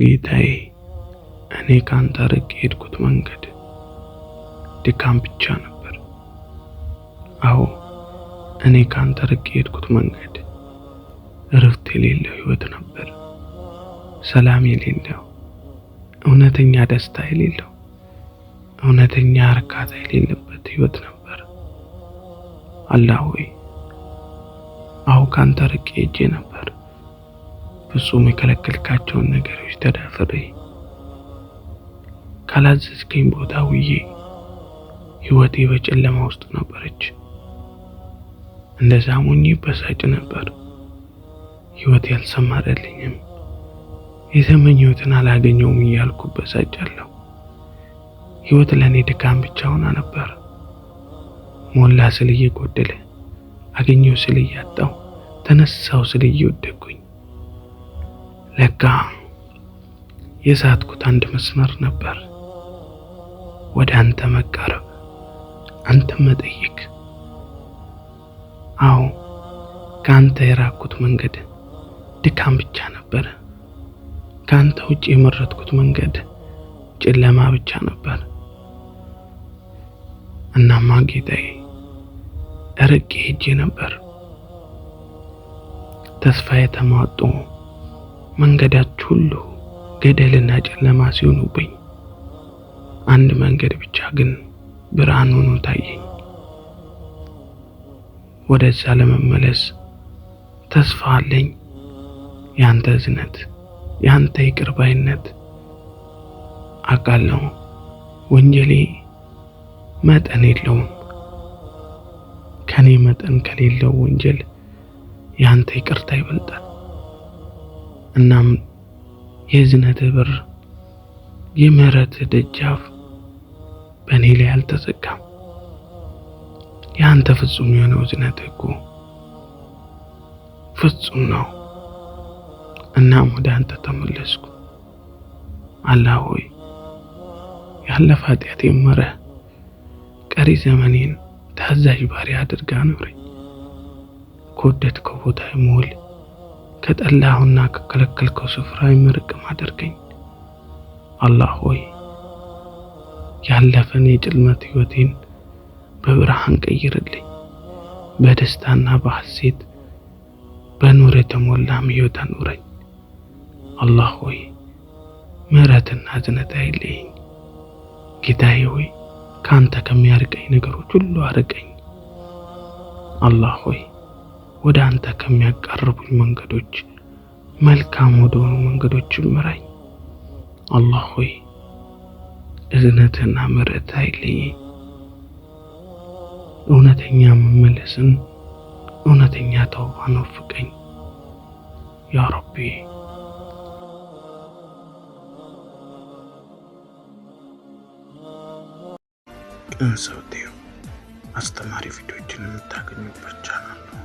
ጌታዬ እኔ ካንተ ርቄ የሄድኩት መንገድ ድካም ብቻ ነበር። አዎ እኔ ካንተ ርቄ የሄድኩት መንገድ እረፍት የሌለው ህይወት ነበር። ሰላም የሌለው፣ እውነተኛ ደስታ የሌለው፣ እውነተኛ እርካታ የሌለበት ህይወት ነበር። አላህ ሆይ አዎ ካንተ ርቄ ሄጄ ነበር። ፍጹም የከለከልካቸውን ነገሮች ተዳፍሬ ካላዘዝከኝ ቦታ ውዬ ህይወቴ በጨለማ ውስጥ ነበረች። እንደዛ ሆኜ በሳጭ ነበር። ህይወቴ አልሰመረልኝም። የተመኘሁትን አላገኘሁም እያልኩ በሳጫለሁ። ህይወት ለኔ ድካም ብቻ ሆና ነበር። ሞላ ስል እየጎደለ፣ አገኘሁ ስል እያጣሁ፣ ተነሳሁ ስል እየወደቅኩኝ። ለካ የሳትኩት አንድ መስመር ነበር። ወደ አንተ መቃረብ፣ አንተ መጠየቅ። አዎ ካንተ የራቅኩት መንገድ ድካም ብቻ ነበር። ካንተ ውጭ የመረጥኩት መንገድ ጨለማ ብቻ ነበር። እናማ ጌታዬ ርቄ ሄጄ ነበር። ተስፋዬ ተሟጦ መንገዳችሁ ሁሉ ገደልና ጨለማ ሲሆኑብኝ አንድ መንገድ ብቻ ግን ብርሃን ሆኖ ታየኝ። ወደዛ ለመመለስ ተስፋ አለኝ። ያንተ እዝነት፣ ያንተ ይቅር ባይነት። አውቃለሁ ወንጀሌ መጠን የለውም። ከኔ መጠን ከሌለው ወንጀል ያንተ ይቅርታ ይበልጣል። እናም የእዝነት በር፣ የምህረት ደጃፍ በእኔ ላይ አልተዘጋም። ያንተ ፍጹም የሆነው እዝነት እኮ ፍጹም ነው። እናም ወደ አንተ ተመለስኩ። አላህ ሆይ ያለፈ ኃጢአቴን ምረህ ቀሪ ዘመኔን ታዛዥ ባሪያ አድርጋ ኑረኝ። ከወደድከው ቦታ የምውል፣ ከጠላሁና ከከለከልከው ስፍራ የምርቅም አድርገኝ። አላህ ሆይ ያለፈን የጭልመት ህይወቴን በብርሃን ቀይርልኝ። በደስታና በሐሴት በኑር የተሞላም ህይወት አኑረኝ። አላህ ሆይ ምህረትና እዝነት አይለየኝ። ጌታዬ ሆይ ካንተ ከሚያርቀኝ ነገሮች ሁሉ አርቀኝ። አላህ ሆይ ወደ አንተ ከሚያቀርቡኝ መንገዶች መልካም ወደሆኑ መንገዶች ምራኝ። አላህ ሆይ እዝነትና ምህረት አይለየኝ። እውነተኛ መመለስን፣ እውነተኛ ተውባን ወፍቀኝ ያ ረቢ። ቅን ሰው ቲዩብ አስተማሪ ቪዲዮዎችን የምታገኙበት ቻናል ነው።